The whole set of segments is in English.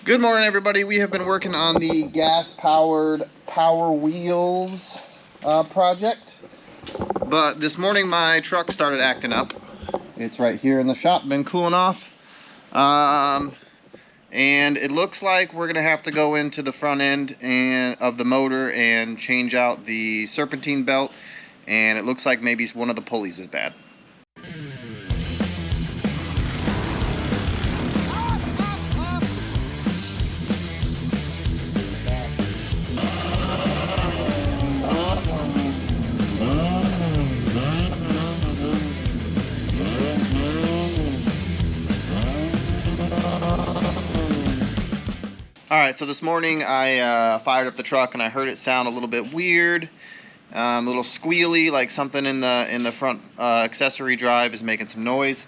Good morning, everybody. We have been working on the gas-powered Power Wheels project, but this morning my truck started acting up. It's right here in the shop, been cooling off, and it looks like we're gonna have to go into the front end of the motor and change out the serpentine belt, and it looks like maybe one of the pulleys is bad. Alright, so this morning I fired up the truck and I heard it sound a little bit weird, a little squealy, like something in the front accessory drive is making some noise.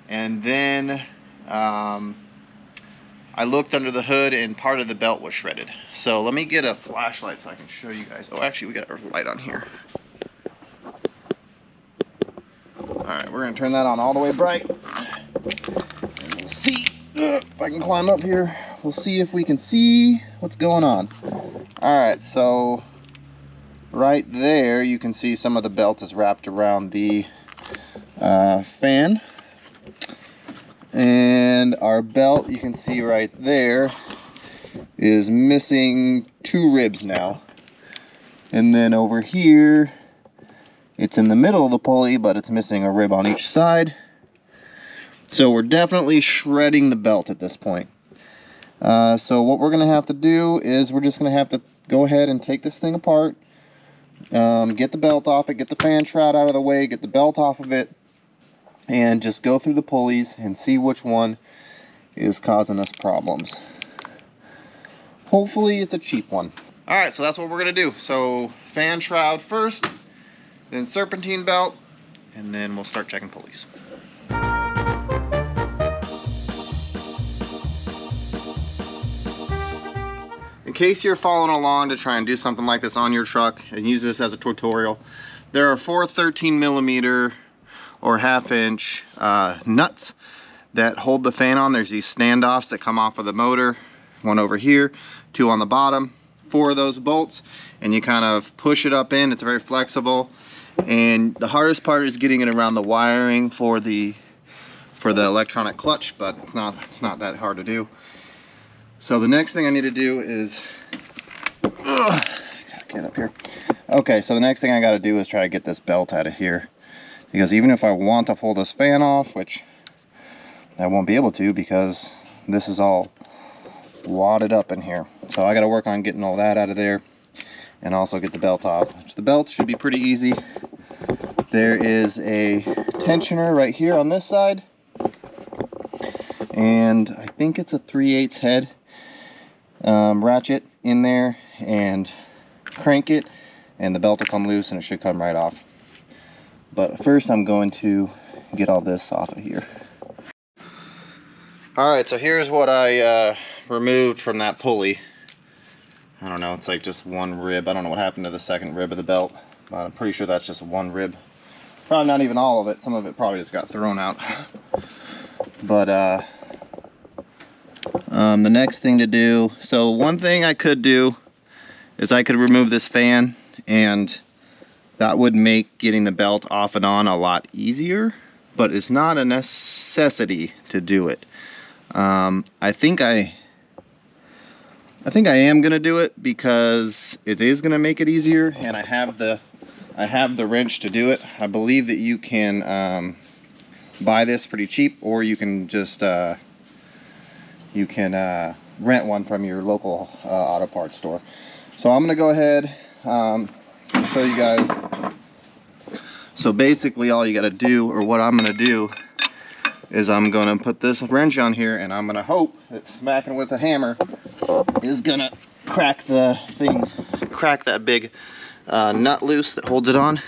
And then I looked under the hood and part of the belt was shredded. So let me get a flashlight so I can show you guys. Oh, actually we got our light on here. Alright, we're going to turn that on all the way bright. And we'll see if I can climb up here. We'll see if we can see what's going on. Alright, so right there you can see some of the belt is wrapped around the fan. And our belt, you can see right there, is missing 2 ribs now. And then over here, it's in the middle of the pulley, but it's missing a rib on each side. So we're definitely shredding the belt at this point. So what we're going to have to do is we're just going to have to go ahead and take this thing apart, get the belt off it, get the fan shroud out of the way, get the belt off of it, and just go through the pulleys and see which one is causing us problems. Hopefully it's a cheap one. Alright, so that's what we're going to do. So fan shroud first, then serpentine belt, and then we'll start checking pulleys. In case you're following along to try and do something like this on your truck and use this as a tutorial, there are 4 13mm or 1/2 inch nuts that hold the fan on. There's these standoffs that come off of the motor, one over here, 2 on the bottom, 4 of those bolts, and you kind of push it up in. It's very flexible, and the hardest part is getting it around the wiring for the electronic clutch, but it's not that hard to do. So the next thing I need to do is, gotta get up here. Okay, so the next thing I gotta do is try to get this belt out of here. Because even if I want to pull this fan off, which I won't be able to because this is all wadded up in here. So I gotta work on getting all that out of there and also get the belt off. Which the belt should be pretty easy. There is a tensioner right here on this side. And I think it's a 3/8 head. Ratchet in there and crank it and the belt will come loose and it should come right off. But first I'm going to get all this off of here. Alright, so here's what I removed from that pulley. I don't know, it's like just 1 rib. I don't know what happened to the 2nd rib of the belt, but I'm pretty sure that's just 1 rib. Probably not even all of it. Some of it probably just got thrown out. But the next thing to do, so one thing I could do is I could remove this fan, and that would make getting the belt off and on a lot easier, but it's not a necessity to do it. I think I am gonna do it because it is gonna make it easier, and I have the wrench to do it. I believe that you can buy this pretty cheap, or you can just rent one from your local auto parts store. So I'm gonna go ahead and show you guys. So basically all you gotta do, or what I'm gonna do, is I'm gonna put this wrench on here and I'm gonna hope that smacking with a hammer is gonna crack the thing, crack that big nut loose that holds it on.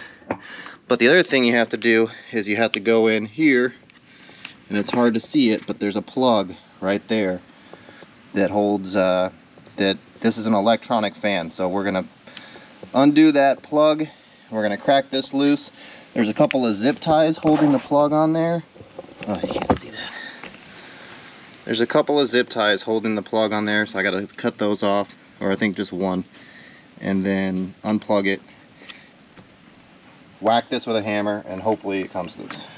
But the other thing you have to do is you have to go in here, and it's hard to see it, but there's a plug right there that holds that this is an electronic fan. So we're gonna undo that plug, we're gonna crack this loose. There's a couple of zip ties holding the plug on there. Oh, you can't see that. There's a couple of zip ties holding the plug on there, so I gotta cut those off, or I think just one, and then unplug it, whack this with a hammer, and hopefully it comes loose.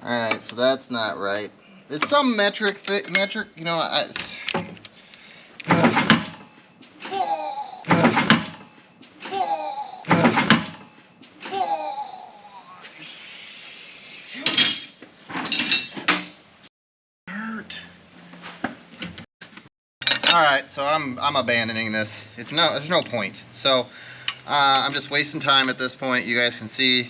Alright, so that's not right. It's some metric, you know, hurt. Alright, so I'm abandoning this. There's no point. So, I'm just wasting time at this point. You guys can see.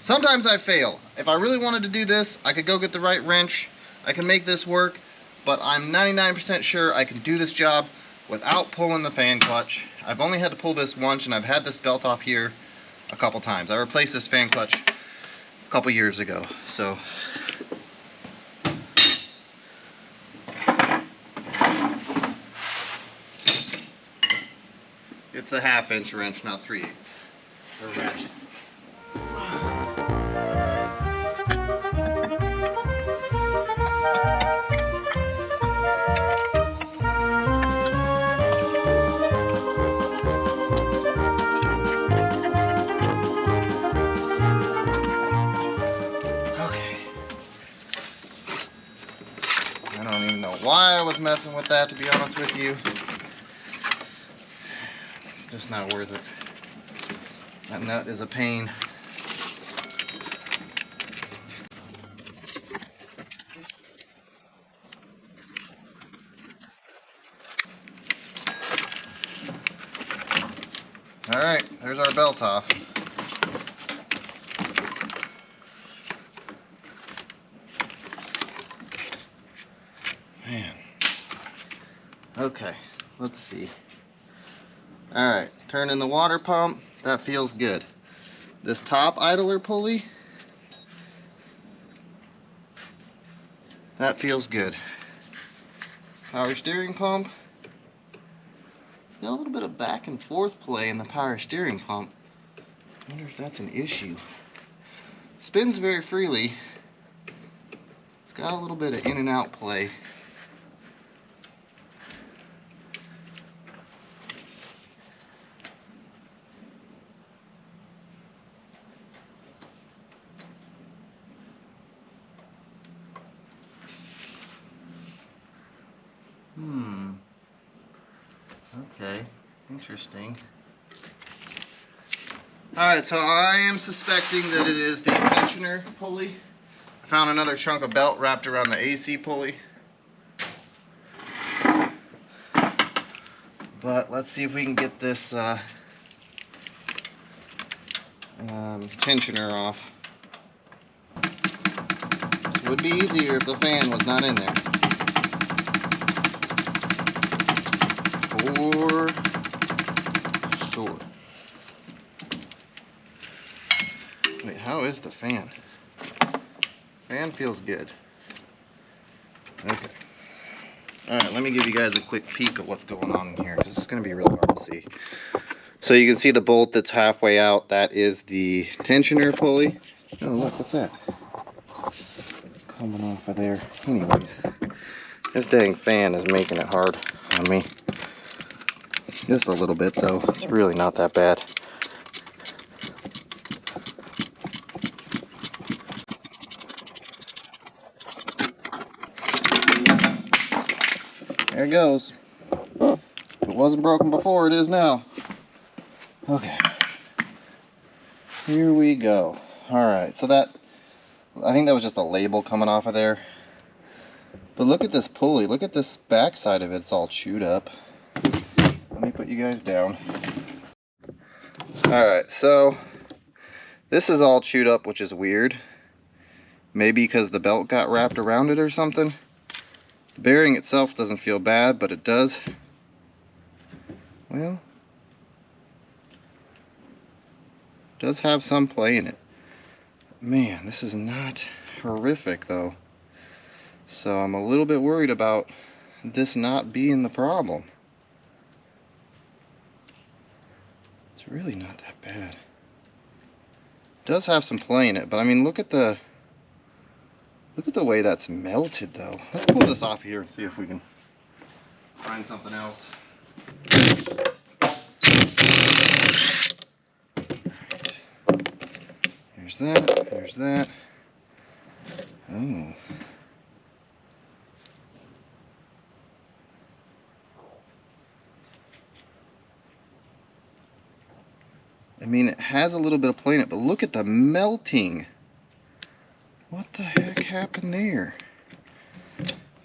Sometimes I fail. If I really wanted to do this, I could go get the right wrench. I can make this work, but I'm 99% sure I can do this job without pulling the fan clutch. I've only had to pull this once, and I've had this belt off here a couple times. I replaced this fan clutch a couple years ago, so. It's a 1/2" wrench, not 3/8, or ratchet. Why I was messing with that, to be honest with you. It's just not worth it. That nut is a pain. Alright, there's our belt off. Man. Okay, let's see. Alright, turning the water pump. That feels good. This top idler pulley. That feels good. Power steering pump. Got a little bit of back and forth play in the power steering pump. I wonder if that's an issue. Spins very freely. It's got a little bit of in and out play. Okay, interesting. Alright, so I am suspecting that it is the tensioner pulley. I found another chunk of belt wrapped around the AC pulley. But let's see if we can get this tensioner off. This would be easier if the fan was not in there. For sure. Wait, how is the fan? Fan feels good. Okay. Alright, let me give you guys a quick peek of what's going on in here, because it's going to be really hard to see. So you can see the bolt that's halfway out. That is the tensioner pulley. Oh, look, what's that? Coming off of there. Anyways, this dang fan is making it hard on me. Just a little bit, though. It's really not that bad. There it goes. If it wasn't broken before, it is now. Okay. Here we go. Alright, so that, I think that was just a label coming off of there. But look at this pulley. Look at this back side of it. It's all chewed up. Let me put you guys down. Alright, so this is all chewed up, which is weird. Maybe because the belt got wrapped around it or something. The bearing itself doesn't feel bad, but it does. Well, Does have some play in it. Man, this is not horrific though. So I'm a little bit worried about this not being the problem. It's really not that bad. Does have some play in it, but I mean, look at the way that's melted though. Let's pull this off here and see if we can find something else. There's that, there's that. Oh. I mean, it has a little bit of play in it, but look at the melting. What the heck happened there?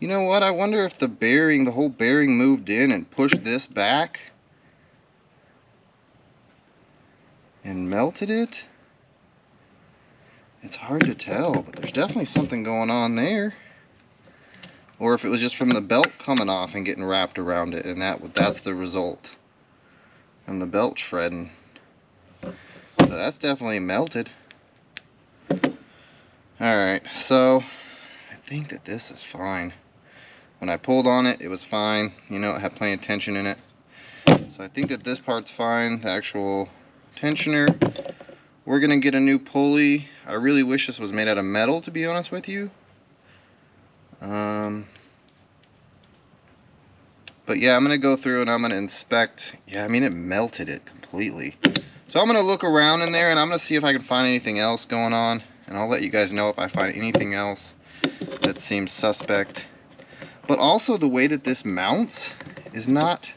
You know what? I wonder if the bearing, the whole bearing moved in and pushed this back and melted it. It's hard to tell, but there's definitely something going on there. Or if it was just from the belt coming off and getting wrapped around it, and that's the result. And the belt shredding. So that's definitely melted. Alright, so I think that this is fine. When I pulled on it, it was fine. You know, it had plenty of tension in it. So I think that this part's fine, the actual tensioner. We're going to get a new pulley. I really wish this was made out of metal, to be honest with you. But yeah, I'm going to go through and I'm going to inspect. Yeah, I mean, it melted it completely. So I'm going to look around in there and I'm going to see if I can find anything else going on. And I'll let you guys know if I find anything else that seems suspect. But also the way that this mounts is not...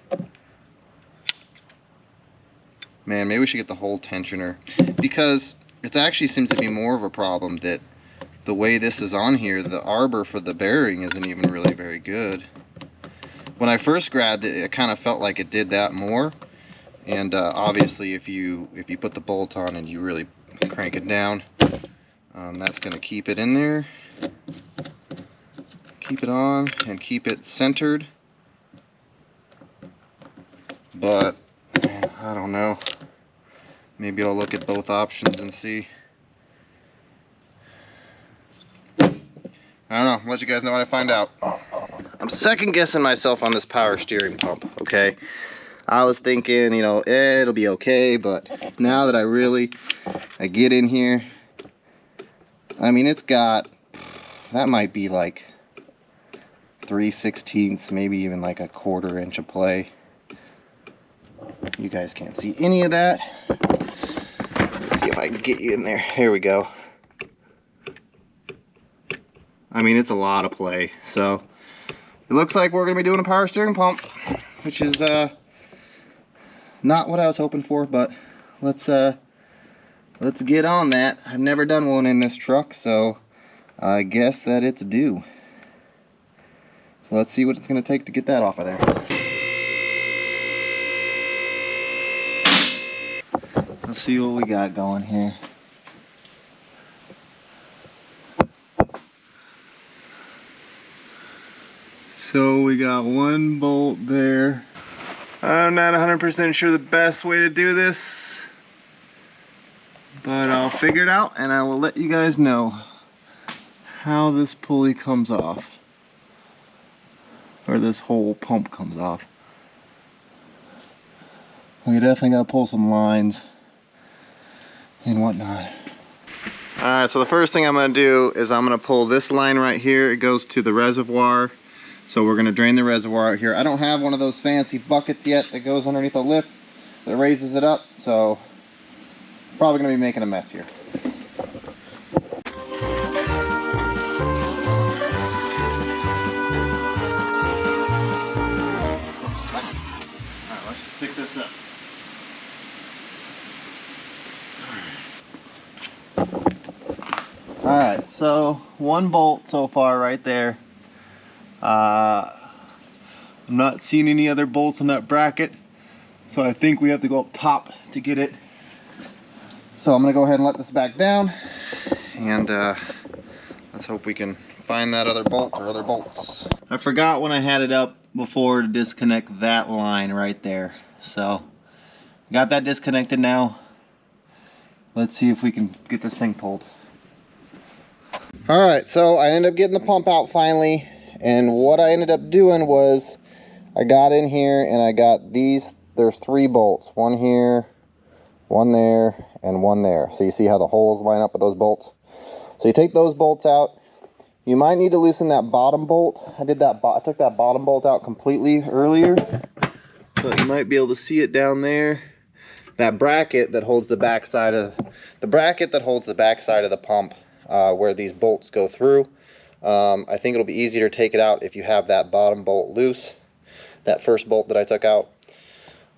Man, maybe we should get the whole tensioner, because it actually seems to be more of a problem that the way this is on here, the arbor for the bearing isn't even really very good. When I first grabbed it, it kind of felt like it did that more, and obviously if you put the bolt on and you really crank it down, that's going to keep it in there, keep it on, and keep it centered. But I don't know. Maybe I'll look at both options and see. I don't know. I'll let you guys know when I find out. I'm second guessing myself on this power steering pump, okay? I was thinking, you know, it'll be okay, but now that I get in here, I mean, it's got, that might be like 3/16, maybe even like a 1/4 inch of play. You guys can't see any of that. Let's see if I can get you in there. Here we go. I mean, it's a lot of play. So it looks like we're going to be doing a power steering pump, which is not what I was hoping for, but let's get on that. I've never done one in this truck, so I guess that it's due. So let's see what it's going to take to get that off of there. Let's see what we got going here. So we got one bolt there. I'm not 100% sure the best way to do this, but I'll figure it out and I will let you guys know how this pulley comes off, or this whole pump comes off. We definitely gotta pull some lines and whatnot. Alright, so the first thing I'm going to do is I'm going to pull this line right here. It goes to the reservoir. So we're going to drain the reservoir out here. I don't have one of those fancy buckets yet that goes underneath the lift that raises it up. So probably going to be making a mess here. Alright, let's just pick this up. Alright, so one bolt so far right there. I'm not seeing any other bolts on that bracket, so I think we have to go up top to get it. So I'm going to go ahead and let this back down, and let's hope we can find that other bolt or other bolts. I forgot when I had it up before to disconnect that line right there, so got that disconnected now. Let's see if we can get this thing pulled. All right, so I ended up getting the pump out finally, and what I ended up doing was I got in here and I got these. There's 3 bolts, one here, one there, and one there. So you see how the holes line up with those bolts? So you take those bolts out. You might need to loosen that bottom bolt. I took that bottom bolt out completely earlier, but you might be able to see it down there. That bracket that holds the back side of the pump, where these bolts go through. I think it'll be easier to take it out if you have that bottom bolt loose, that first bolt that I took out.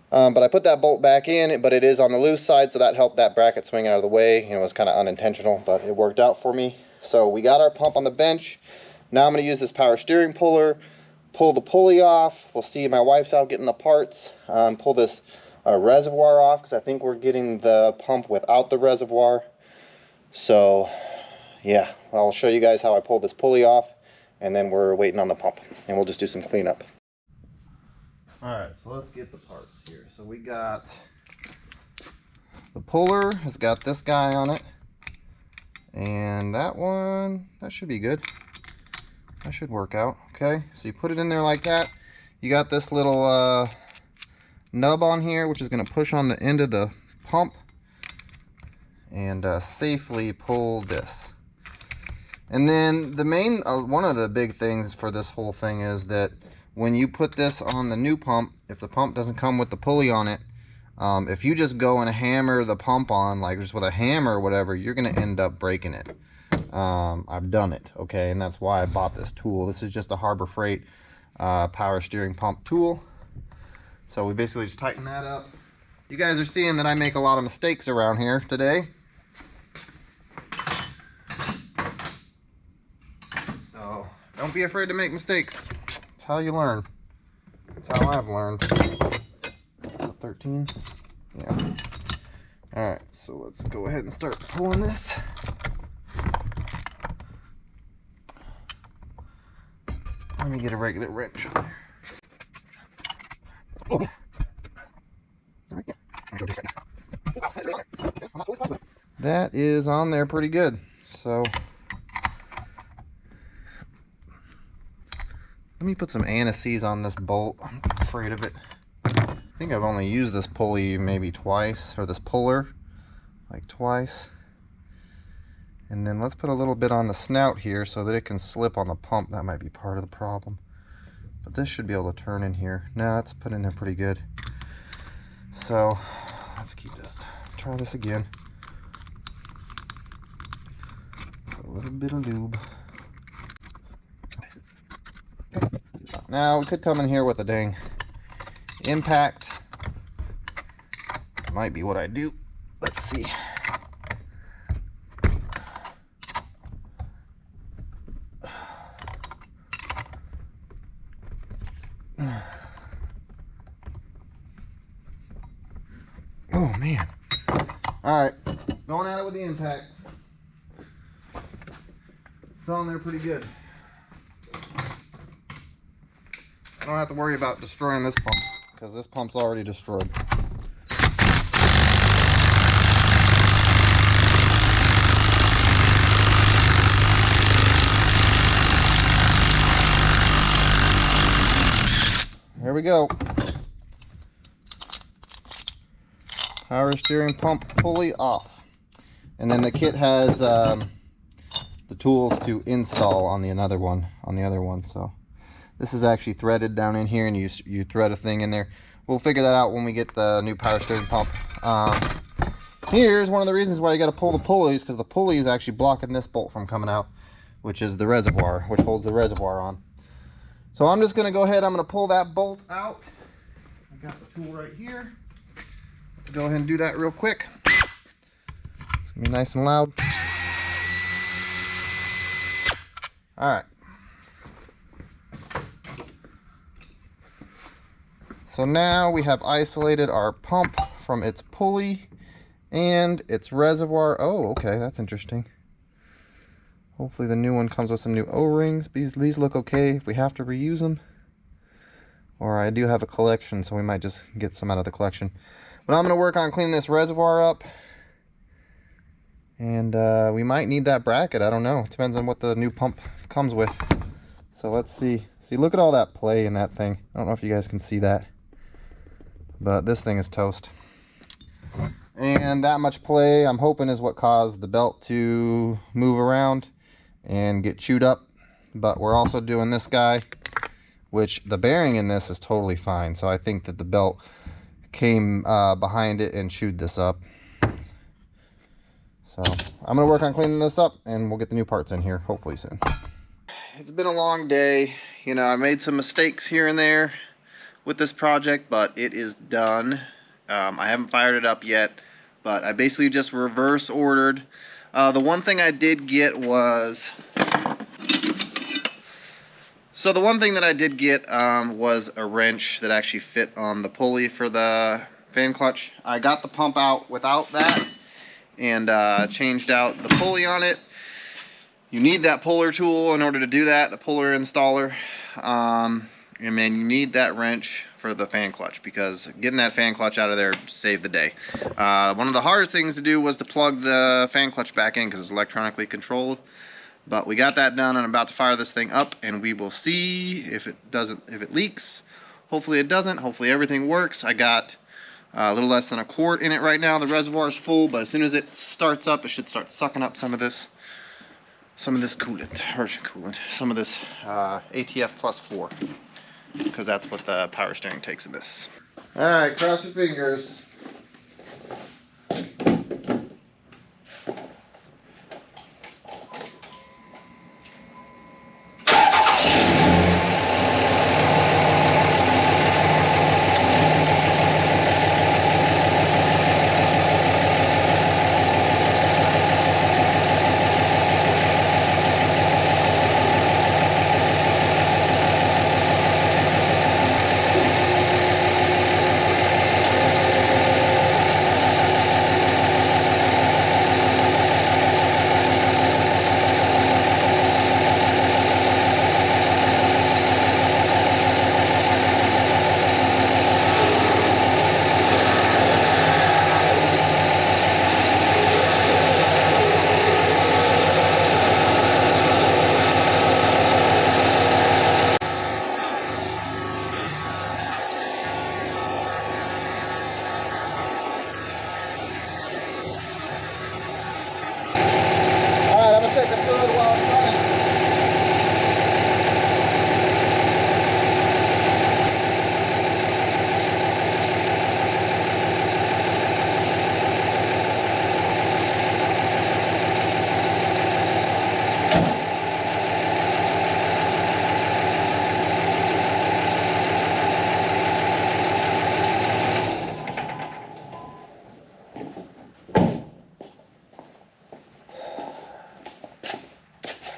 But I put that bolt back in, but it is on the loose side, so that helped that bracket swing out of the way. You know, it was kind of unintentional, but it worked out for me. So we got our pump on the bench. Now I'm going to use this power steering puller, pull the pulley off. We'll see, my wife's out getting the parts. Pull this reservoir off, because I think we're getting the pump without the reservoir. So yeah, I'll show you guys how I pull this pulley off, and then we're waiting on the pump, and we'll just do some cleanup. Alright, so let's get the parts here. So we got the puller, has got this guy on it, and that one, that should be good. That should work out. Okay, so you put it in there like that. You got this little nub on here, which is going to push on the end of the pump and safely pull this. And then the main, one of the big things for this whole thing is that when you put this on the new pump, if the pump doesn't come with the pulley on it, if you just go and hammer the pump on, like just with a hammer or whatever, you're going to end up breaking it. I've done it, okay, and that's why I bought this tool. This is just a Harbor Freight power steering pump tool. So we basically just tighten that up. You guys are seeing that I make a lot of mistakes around here today. So don't be afraid to make mistakes. It's how you learn. That's how I've learned. 13? Yeah. Alright, so let's go ahead and start pulling this. Let me get a regular wrench. Oh. That is on there pretty good. So let me put some anti-seize on this bolt. I'm afraid of it. I think I've only used this pulley maybe twice, or this puller like twice. And then let's put a little bit on the snout here so that it can slip on the pump. That might be part of the problem. But this should be able to turn in here. No, it's put in there pretty good. So let's keep this. Try this again. A little bit of lube. Now we could come in here with a dang impact. Might be what I do. Let's see. Oh man. Alright, going at it with the impact. It's on there pretty good. I don't have to worry about destroying this pump, because this pump's already destroyed. There we go. Power steering pump pulley off. And then the kit has the tools to install on the other one. So this is actually threaded down in here, and you thread a thing in there. We'll figure that out when we get the new power steering pump. Here's one of the reasons why you got to pull the pulleys, because the pulley is actually blocking this bolt from coming out, which is the reservoir, which holds the reservoir on. So I'm just going to go ahead, I'm going to pull that bolt out. I got the tool right here. Let's go ahead and do that real quick. It's going to be nice and loud. Alright. So now we have isolated our pump from its pulley and its reservoir. Oh, okay, that's interesting. Hopefully the new one comes with some new O-rings. These look okay if we have to reuse them. Or I do have a collection, so we might just get some out of the collection. But I'm going to work on cleaning this reservoir up. And we might need that bracket. I don't know. It depends on what the new pump comes with. So let's see. See, look at all that play in that thing. I don't know if you guys can see that, but this thing is toast. And that much play, I'm hoping, is what caused the belt to move around and get chewed up. But we're also doing this guy, which the bearing in this is totally fine. So I think that the belt came behind it and chewed this up. So I'm gonna work on cleaning this up and we'll get the new parts in here hopefully soon. It's been a long day. You know, I made some mistakes here and there with this project, but it is done. I haven't fired it up yet, but I basically just reverse ordered. The one thing I did get was, was a wrench that actually fit on the pulley for the fan clutch. I got the pump out without that and changed out the pulley on it. You need that puller tool in order to do that, the puller installer. And then you need that wrench for the fan clutch, because getting that fan clutch out of there saved the day. One of the hardest things to do was to plug the fan clutch back in because it's electronically controlled. But we got that done, and I'm about to fire this thing up, and we will see if it leaks. Hopefully it doesn't. Hopefully everything works. I got a little less than a quart in it right now. The reservoir is full, but as soon as it starts up, it should start sucking up some of this coolant, some of this ATF plus 4, because that's what the power steering takes in this. All right, cross your fingers.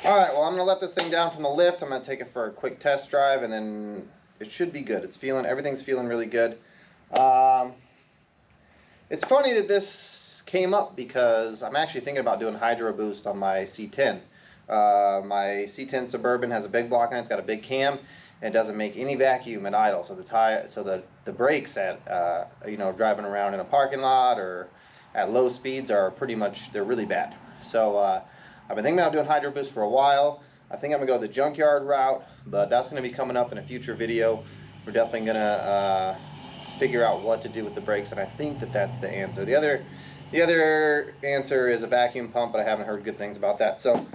Alright, well, I'm going to let this thing down from the lift. I'm going to take it for a quick test drive, and then it should be good. Everything's feeling really good. It's funny that this came up because I'm actually thinking about doing Hydro Boost on my C10. My C10 Suburban has a big block in it. It's got a big cam, and it doesn't make any vacuum at idle. So the brakes at driving around in a parking lot or at low speeds are they're really bad. So I've been thinking about doing Hydro Boost for a while. I think I'm going to go the junkyard route, but that's going to be coming up in a future video. We're definitely going to figure out what to do with the brakes, and I think that that's the answer. The other answer is a vacuum pump, but I haven't heard good things about that. So,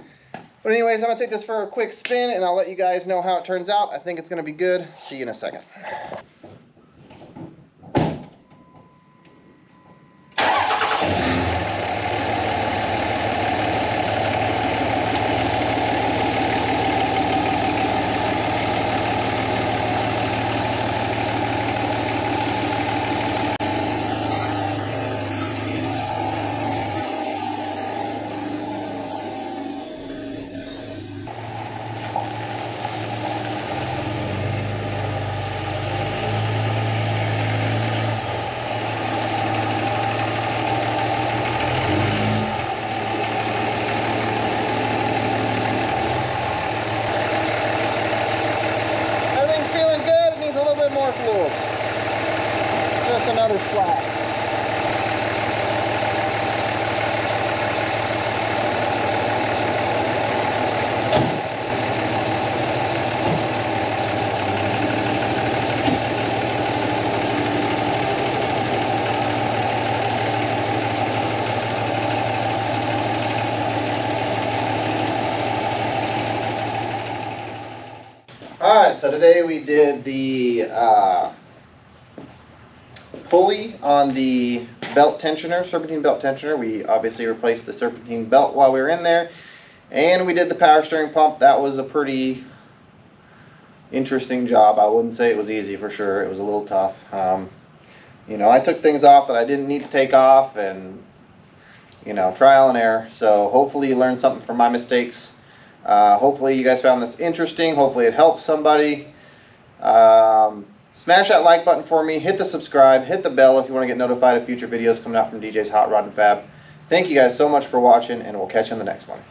but anyways, I'm going to take this for a quick spin, and I'll let you guys know how it turns out. I think it's going to be good. See you in a second. So today we did the pulley on the belt tensioner, serpentine belt tensioner. We obviously replaced the serpentine belt while we were in there. And we did the power steering pump. That was a pretty interesting job. I wouldn't say it was easy for sure. It was a little tough. You know, I took things off that I didn't need to take off, and you know, trial and error. So hopefully you learned something from my mistakes. Hopefully you guys found this interesting. Hopefully it helped somebody. Smash that like button for me. Hit the subscribe. Hit the bell if you want to get notified of future videos coming out from DJ's Hot Rod and Fab. Thank you guys so much for watching, and we'll catch you in the next one.